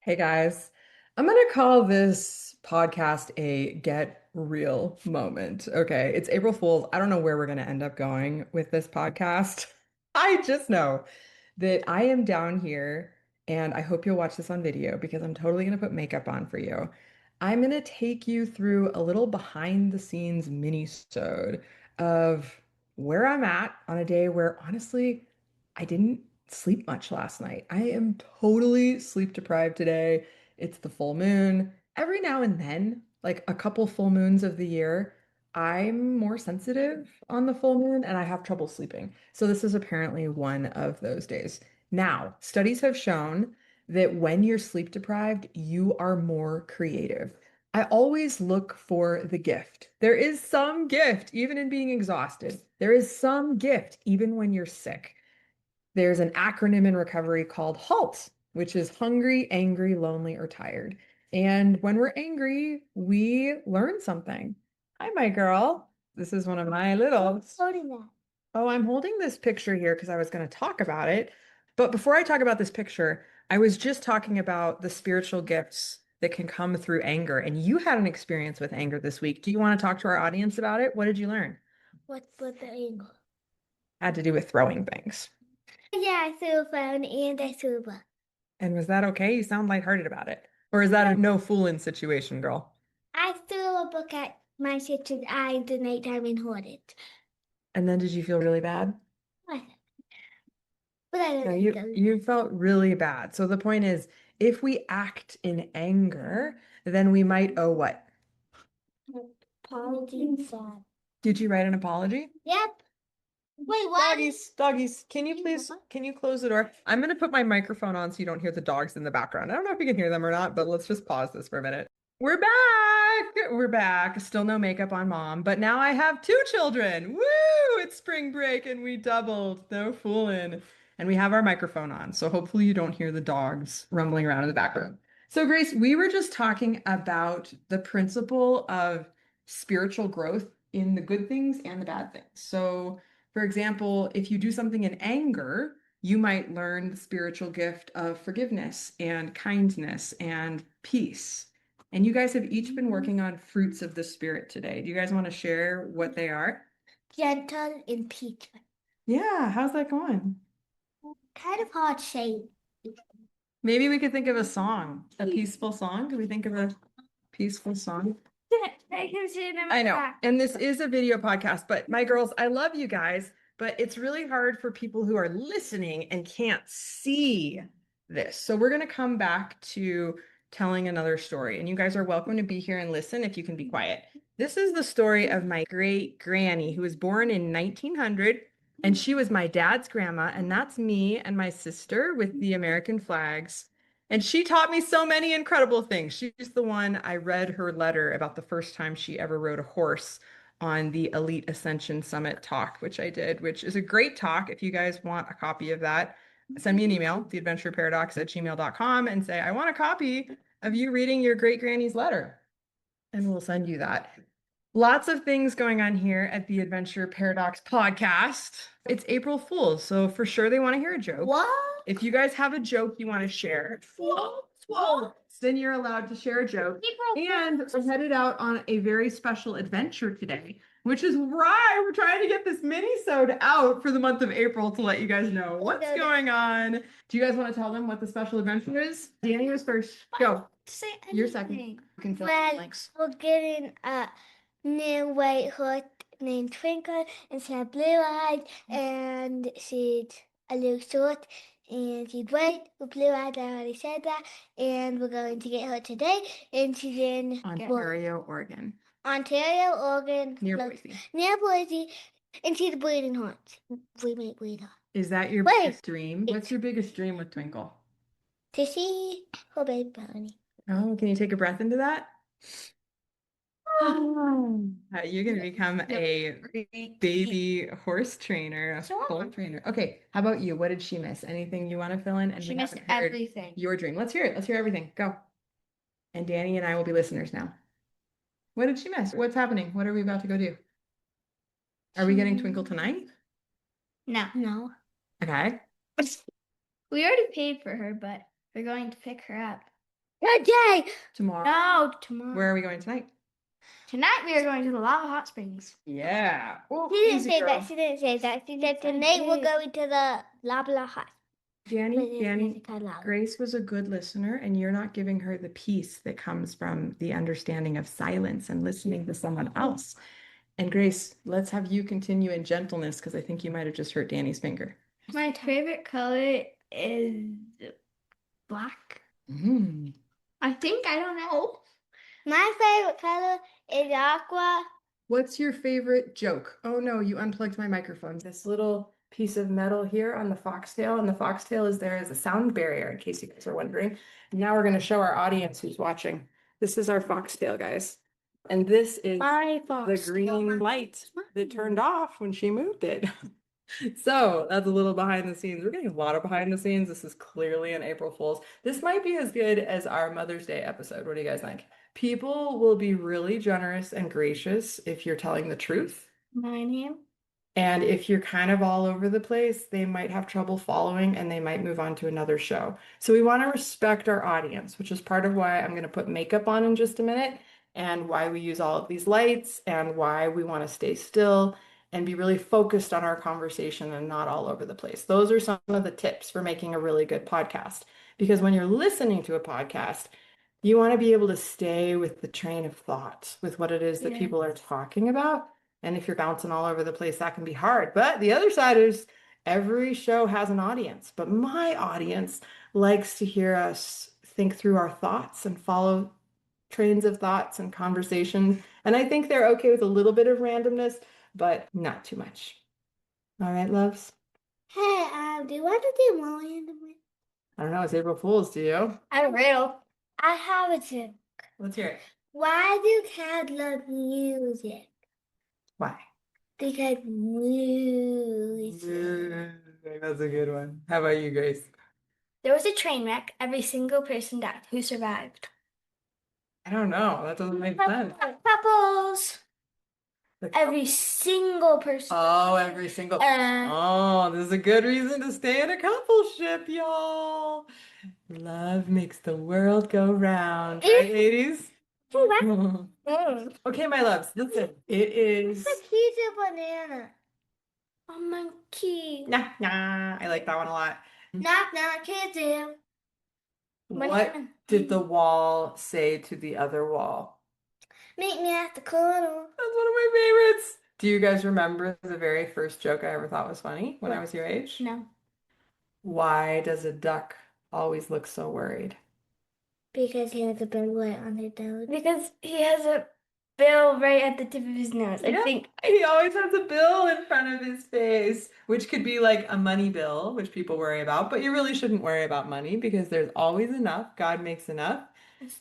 Hey guys, I'm gonna call this podcast a get real moment. Okay, it's April Fool's. I don't know where we're gonna end up going with this podcast. I just know that I am down here and I hope you'll watch this on video because I'm totally gonna put makeup on for you. I'm gonna take you through a little behind the scenes mini-sode of where I'm at on a day where honestly I didn't sleep much last night. I am totally sleep deprived today. It's the full moon. Every now and then, like a couple full moons of the year, I'm more sensitive on the full moon and I have trouble sleeping. So this is apparently one of those days. Now, studies have shown that when you're sleep deprived, you are more creative. I always look for the gift. There is some gift, even in being exhausted. There is some gift, even when you're sick. There's an acronym in recovery called HALT, which is hungry, angry, lonely, or tired. And when we're angry, we learn something. Hi, my girl. This is one of my littles. Holding that. Oh, I'm holding this picture here because I was going to talk about it. But before I talk about this picture, I was just talking about the spiritual gifts that can come through anger. And you had an experience with anger this week. Do you want to talk to our audience about it? What did you learn? What's with the angle? Had to do with throwing things. Yeah, I threw a phone and I threw a book. And was that okay? You sound lighthearted about it. Or is that a no fooling situation, girl? I threw a book at my sister's eye the nighttime and hold it. And then did you feel really bad? What? But I No, don't think you felt really bad. So the point is, if we act in anger, then we might owe what? apology and sad. Did you write an apology? Yep. Wait, what? Doggies, can you close the door? I'm gonna put my microphone on so you don't hear the dogs in the background. I don't know if you can hear them or not, but let's just pause this for a minute. We're back. We're back. Still no makeup on mom, but now I have two children. Woo! It's spring break and we doubled. No fooling. And we have our microphone on, so hopefully you don't hear the dogs rumbling around in the background. So, Grace, we were just talking about the principle of spiritual growth in the good things and the bad things. So, for example, if you do something in anger, you might learn the spiritual gift of forgiveness and kindness and peace. And you guys have each been working on fruits of the spirit today. Do you guys want to share what they are? Gentle and peaceful. Yeah, how's that going? Kind of hard shape. Maybe we could think of a song, a peaceful song. Could we think of a peaceful song? I can see it in I my know. back. And this is a video podcast, but my girls, I love you guys, but it's really hard for people who are listening and can't see this. So we're going to come back to telling another story, and you guys are welcome to be here and listen if you can be quiet. This is the story of my great granny who was born in 1900, and she was my dad's grandma, and that's me and my sister with the American flags. And she taught me so many incredible things. She's the one I read her letter about the first time she ever rode a horse on the Elite Ascension Summit talk, which I did, which is a great talk. If you guys want a copy of that, send me an email, theadventureparadox@gmail.com, and say, I want a copy of you reading your great granny's letter. And we'll send you that. Lots of things going on here at the Adventure Paradox podcast. It's April Fool's, so for sure they want to hear a joke. What? If you guys have a joke you want to share, then you're allowed to share a joke. And we're headed out on a very special adventure today, which is why we're trying to get this mini-sode out for the month of April to let you guys know what's going on. Do you guys want to tell them what the special adventure is? Danny was first. Go. Say You're second. anything. You can fill in the Well, blanks. we're getting a new white horse named Twinkle, and she had blue eyes, and she's a little short, and she's white with blue eyes. I already said that, and we're going to get her today, and she's in Ontario, Oregon, Ontario, Oregon, near Boise. near Boise, and she's a breeding horse. We may breed her. Is that your Wait. biggest dream? What's your biggest dream with Twinkle? To see her baby pony. Oh, can you take a breath into that? You're going to become a baby horse trainer, a foal trainer. Okay, how about you? What did she miss? Anything you want to fill in? And She we missed haven't heard everything. your dream. Let's hear it. Let's hear everything. Go. And Danny and I will be listeners now. What did she miss? What's happening? What are we about to go do? Are we getting Twinkle tonight? No. No. Okay. We already paid for her, but we're going to pick her up. Today. Tomorrow. No, Where tomorrow. are we going tonight? Tonight we are going to the lava hot springs. Yeah. Oh, She didn't easy say that. girl. She didn't say that. She said tonight we're going to the lava hot. Danny, Grace was a good listener, and you're not giving her the peace that comes from the understanding of silence and listening to someone else. And Grace, let's have you continue in gentleness because I think you might have just hurt Danny's finger. My favorite color is black. Mm. I think I don't know. My favorite color is aqua. What's your favorite joke? Oh no, you unplugged my microphone. This little piece of metal here on the foxtail, and the foxtail is there as a sound barrier, in case you guys are wondering. Now we're going to show our audience who's watching. This is our foxtail, guys. And this is the green light that turned off when she moved it. So that's a little behind the scenes. We're getting a lot of behind the scenes. This is clearly an April Fool's. This might be as good as our Mother's Day episode. What do you guys think? People will be really generous and gracious if you're telling the truth. My name. And if you're kind of all over the place, they might have trouble following and they might move on to another show. So we want to respect our audience, which is part of why I'm going to put makeup on in just a minute and why we use all of these lights and why we want to stay still and be really focused on our conversation and not all over the place. Those are some of the tips for making a really good podcast. Because when you're listening to a podcast, you want to be able to stay with the train of thought, with what it is that people are talking about. And if you're bouncing all over the place, that can be hard. But the other side is every show has an audience. But my audience likes to hear us think through our thoughts and follow trains of thoughts and conversations. And I think they're okay with a little bit of randomness, but not too much. All right, loves? Hey, do you want to do more randomly? I don't know. It's April Fool's, do you? I don't know. I have a tip. Let's hear it. Why do cats love music? Why? Because music. That's a good one. How about you, Grace? There was a train wreck. Every single person died. Who survived? I don't know. That doesn't make sense. Couples. The Every single person. Oh, every single. Oh, this is a good reason to stay in a coupleship, y'all. Love makes the world go round. Right, ladies? Okay, my loves, listen. It is. It's a piece of banana. A monkey. Nah, nah. I like that one a lot. Knock, knock, kids in. What did the wall say to the other wall? Meet me at the corner. That's one of my favorites. Do you guys remember the very first joke I ever thought was funny when I was your age? No. Why does a duck always look so worried? Because he has a bill right on his nose. Because he has a bill right at the tip of his nose. I think he always has a bill in front of his face, which could be like a money bill, which people worry about, but you really shouldn't worry about money because there's always enough. God makes enough,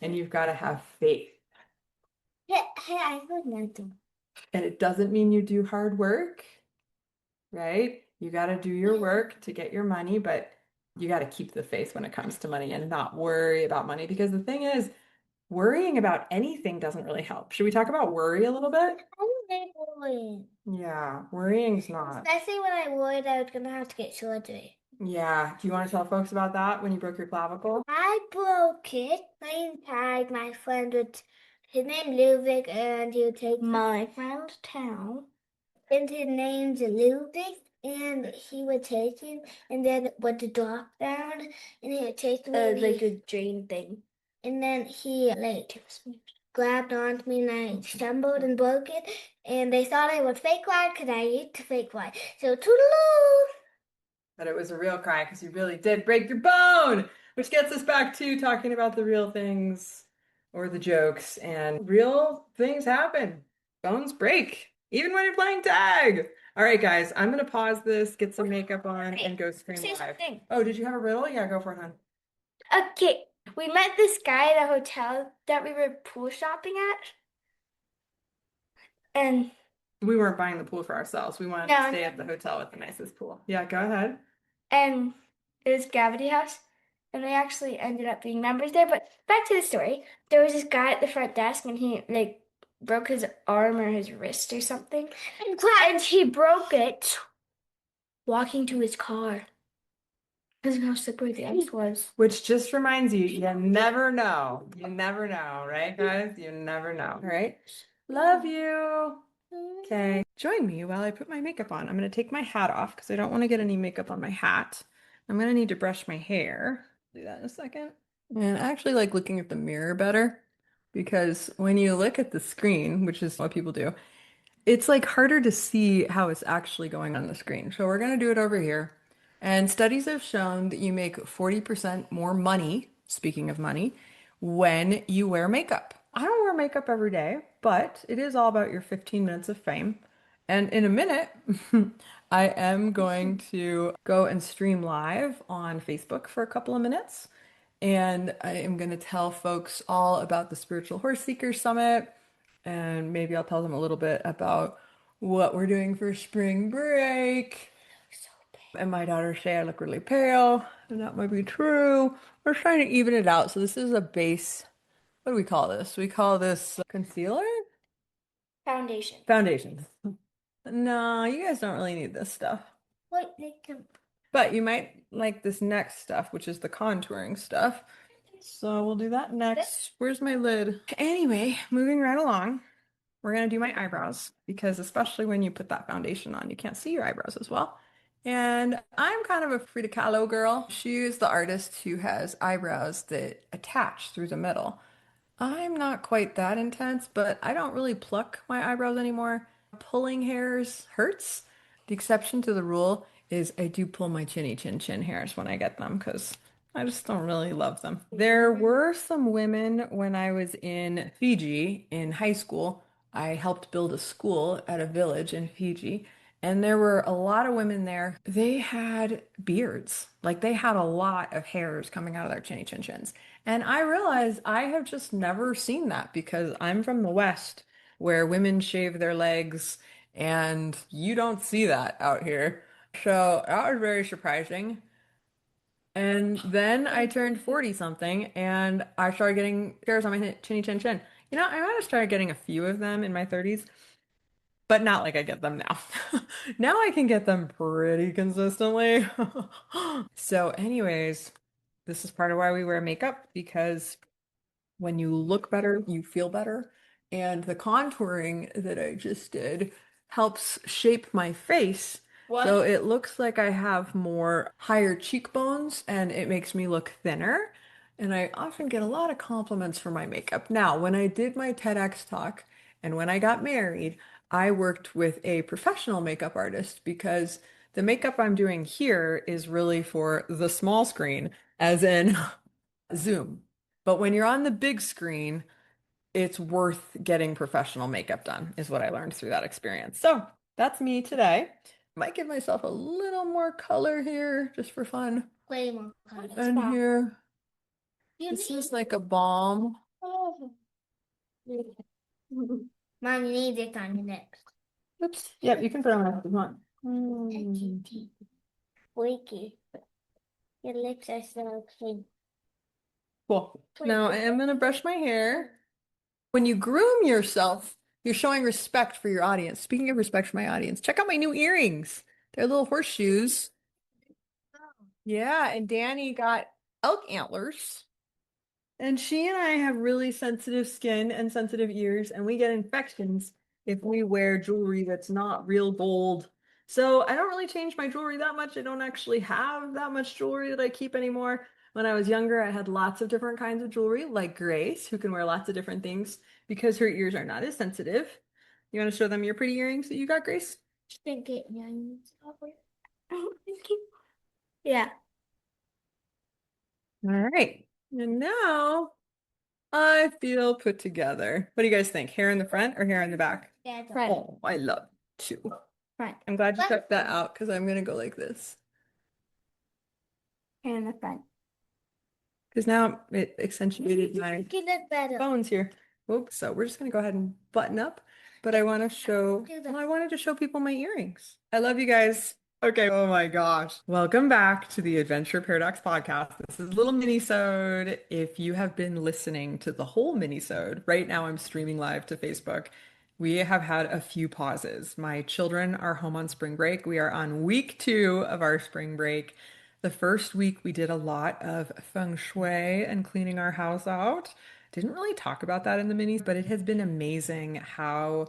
and you've got to have faith. Hey, I heard nothing. And it doesn't mean you do hard work, right? You got to do your work to get your money, but you got to keep the faith when it comes to money and not worry about money because the thing is, worrying about anything doesn't really help. Should we talk about worry a little bit? I don't like worrying. Yeah, worrying's not. Especially when I worried I was gonna have to get surgery. Yeah. Do you want to tell folks about that when you broke your clavicle? I broke it playing tag. My friend would, his name Ludwig, and he would take my friend town. And his name's Ludwig, and he would take him, and then would drop down, and he would take me. Like a drain thing. And then he grabbed onto me, and I stumbled and broke it. And they thought I was fake ride because I used to fake ride. So toodaloo! But it was a real cry because you really did break your bone, which gets us back to talking about the real things or the jokes. And real things happen. Bones break, even when you're playing tag. All right, guys, I'm going to pause this, get some makeup on, and go scream live. Something. Oh, did you have a riddle? Yeah, go for it, hon. Okay, we met this guy at a hotel that we were pool shopping at. And we weren't buying the pool for ourselves. We wanted to stay at the hotel with the nicest pool. Yeah, go ahead. And it was Gravity House. And we actually ended up being members there. But back to the story. There was this guy at the front desk and he broke his arm or his wrist or something. And he broke it walking to his car. Because how slippery the ice was. Which just reminds you, you never know. You never know, right, guys? You never know. All right. Love you. Okay. Join me while I put my makeup on. I'm going to take my hat off because I don't want to get any makeup on my hat. I'm going to need to brush my hair. Do that in a second. And I actually like looking at the mirror better because when you look at the screen, which is what people do, it's like harder to see how it's actually going on the screen. So we're going to do it over here. And studies have shown that you make 40% more money, speaking of money, when you wear makeup. I don't wear makeup every day, but it is all about your 15 minutes of fame. And in a minute, I am going to go and stream live on Facebook for a couple of minutes. And I am going to tell folks all about the Spiritual Horse Seekers Summit. And maybe I'll tell them a little bit about what we're doing for spring break. And my daughters say I look really pale, and that might be true. We're trying to even it out. So this is a base. What do we call this? We call this concealer? Foundation. Foundation. No, you guys don't really need this stuff. What they can. But you might like this next stuff, which is the contouring stuff. So we'll do that next. Where's my lid? Anyway, moving right along. We're gonna do my eyebrows because especially when you put that foundation on, you can't see your eyebrows as well. And I'm kind of a Frida Kahlo girl. She is the artist who has eyebrows that attach through the middle. I'm not quite that intense, but I don't really pluck my eyebrows anymore. Pulling hairs hurts. The exception to the rule is I do pull my chinny chin chin hairs when I get them because I just don't really love them. There were some women when I was in Fiji in high school. I helped build a school at a village in Fiji, and there were a lot of women there. They had beards. Like they had a lot of hairs coming out of their chinny chin chins. And I realized I have just never seen that because I'm from the West where women shave their legs and you don't see that out here. So that was very surprising. And then I turned 40 something and I started getting hairs on my chinny chin chin. You know, I might have started getting a few of them in my 30s, but not like I get them now. Now I can get them pretty consistently. So, anyways, this is part of why we wear makeup because when you look better, you feel better. And the contouring that I just did helps shape my face. What? So it looks like I have more higher cheekbones and it makes me look thinner. And I often get a lot of compliments for my makeup. Now, when I did my TEDx talk and when I got married, I worked with a professional makeup artist because the makeup I'm doing here is really for the small screen, as in Zoom. But when you're on the big screen, it's worth getting professional makeup done, is what I learned through that experience. So that's me today. Might give myself a little more color here just for fun. Way more colors. And here, You this need. is like a balm. Oh. Mom, you need it on your next. Oops. Yep, you can put it on if you want. Mm. Wiki. Your lips are so clean. Cool. Now I am going to brush my hair. When you groom yourself, you're showing respect for your audience. Speaking of respect for my audience, check out my new earrings. They're little horseshoes. Yeah, and Danny got elk antlers. And she and I have really sensitive skin and sensitive ears, and we get infections if we wear jewelry that's not real gold. So I don't really change my jewelry that much. I don't actually have that much jewelry that I keep anymore. When I was younger, I had lots of different kinds of jewelry, like Grace, who can wear lots of different things because her ears are not as sensitive. You want to show them your pretty earrings that you got, Grace? Should get yours over. Oh, thank you. Yeah. All right. And now I feel put together. What do you guys think? Hair in the front or hair in the back? Yeah, front. Oh, I love it too. Front. I'm glad you Front. took that out because I'm gonna go like this. Hair in the front. Because now it accentuated my You look better. bones here. Oops. So we're just gonna go ahead and button up. But I want to show, Do that. well, I wanted to show people my earrings. I love you guys. Okay. Oh my gosh. Welcome back to the Adventure Paradox podcast. This is a little mini-sode. If you have been listening to the whole mini-sode, right now I'm streaming live to Facebook. We have had a few pauses. My children are home on spring break. We are on week 2 of our spring break. The first week we did a lot of feng shui and cleaning our house out. Didn't really talk about that in the minis, but it has been amazing how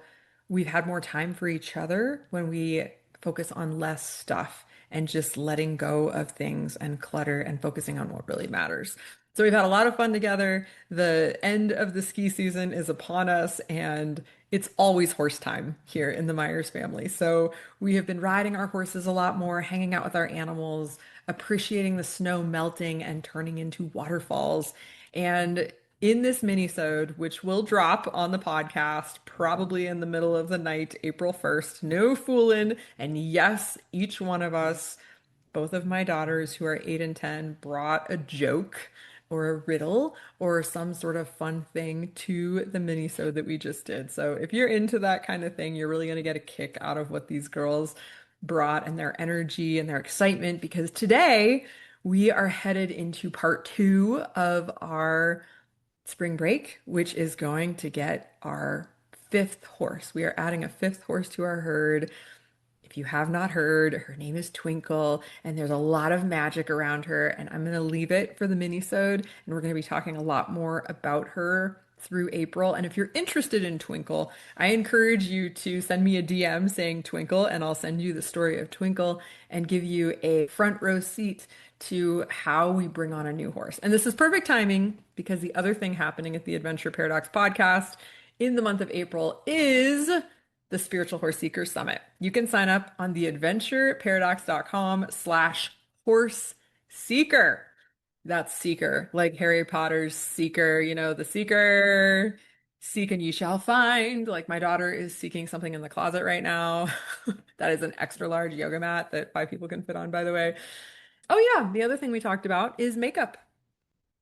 we've had more time for each other when we focus on less stuff and just letting go of things and clutter and focusing on what really matters. So we've had a lot of fun together. The end of the ski season is upon us, and it's always horse time here in the Myers family. So we have been riding our horses a lot more, hanging out with our animals, appreciating the snow melting and turning into waterfalls. And in this mini-sode, which will drop on the podcast probably in the middle of the night, April 1st, no fooling. And yes, each one of us, both of my daughters who are 8 and 10, brought a joke or a riddle or some sort of fun thing to the mini-sode that we just did. So if you're into that kind of thing, you're really going to get a kick out of what these girls brought and their energy and their excitement because today we are headed into part two of our spring break, which is going to get our fifth horse. We are adding a fifth horse to our herd. If you have not heard, her name is Twinkle, and there's a lot of magic around her. And I'm going to leave it for the mini-sode, and we're going to be talking a lot more about her through April. And if you're interested in Twinkle, I encourage you to send me a DM saying Twinkle, and I'll send you the story of Twinkle and give you a front row seat to how we bring on a new horse. And this is perfect timing because the other thing happening at the Adventure Paradox podcast in the month of April is the Spiritual Horse Seeker Summit. You can sign up on the adventureparadox.com/horse seeker. That's seeker, like Harry Potter's seeker, the seeker. Seek and you shall find. Like my daughter is seeking something in the closet right now. That is an extra large yoga mat that 5 people can fit on, by the way. Oh, yeah. The other thing we talked about is makeup.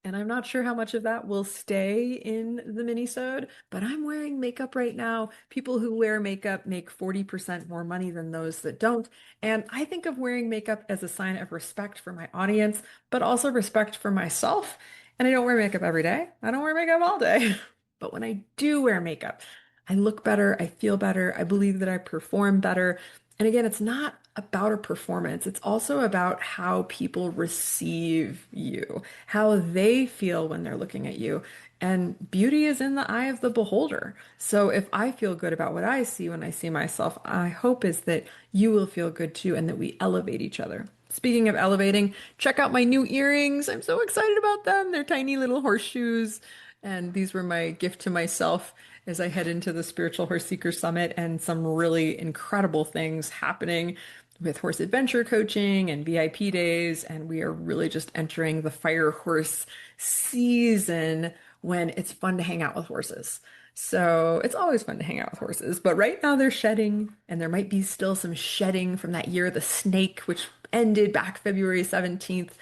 And I'm not sure how much of that will stay in the minisode, but I'm wearing makeup right now. People who wear makeup make 40% more money than those that don't. And I think of wearing makeup as a sign of respect for my audience, but also respect for myself. And I don't wear makeup every day. I don't wear makeup all day. But when I do wear makeup, I look better, I feel better, I believe that I perform better. And again, it's not about a performance. It's also about how people receive you, how they feel when they're looking at you. And beauty is in the eye of the beholder. So if I feel good about what I see when I see myself, I hope is that you will feel good too and that we elevate each other. Speaking of elevating, check out my new earrings. I'm so excited about them. They're tiny little horseshoes. And these were my gift to myself as I head into the Spiritual Horse Seeker Summit and some really incredible things happening with horse adventure coaching and VIP days. And we are really just entering the fire horse season when it's fun to hang out with horses. So it's always fun to hang out with horses, but right now they're shedding, and there might be still some shedding from that year of the snake, which ended back February 17th,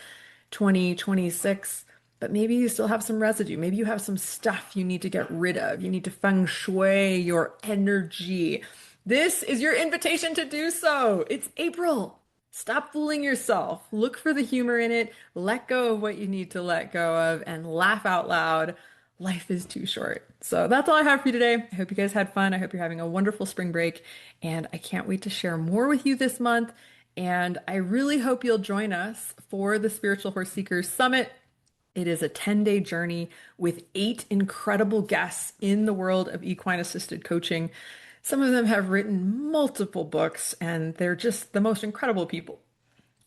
2026. But maybe you still have some residue. Maybe you have some stuff you need to get rid of. You need to feng shui your energy. This is your invitation to do so. It's April. Stop fooling yourself. Look for the humor in it. Let go of what you need to let go of and laugh out loud. Life is too short. So that's all I have for you today. I hope you guys had fun. I hope you're having a wonderful spring break. And I can't wait to share more with you this month. And I really hope you'll join us for the Spiritual Horse Seekers Summit. It is a 10-day journey with 8 incredible guests in the world of equine assisted coaching. Some of them have written multiple books, and they're just the most incredible people.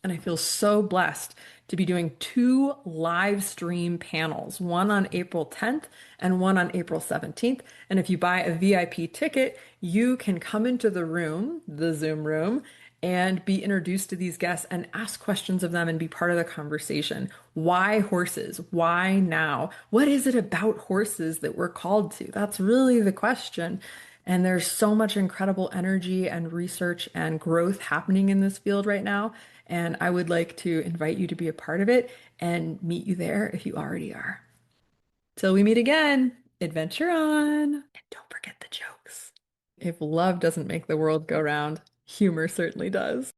And I feel so blessed to be doing 2 live stream panels, one on April 10th and one on April 17th. And if you buy a VIP ticket, you can come into the room, the Zoom room, and be introduced to these guests and ask questions of them and be part of the conversation. Why horses? Why now? What is it about horses that we're called to? That's really the question. And there's so much incredible energy and research and growth happening in this field right now. And I would like to invite you to be a part of it and meet you there if you already are. Till we meet again, adventure on. And don't forget the jokes. If love doesn't make the world go round, humor certainly does.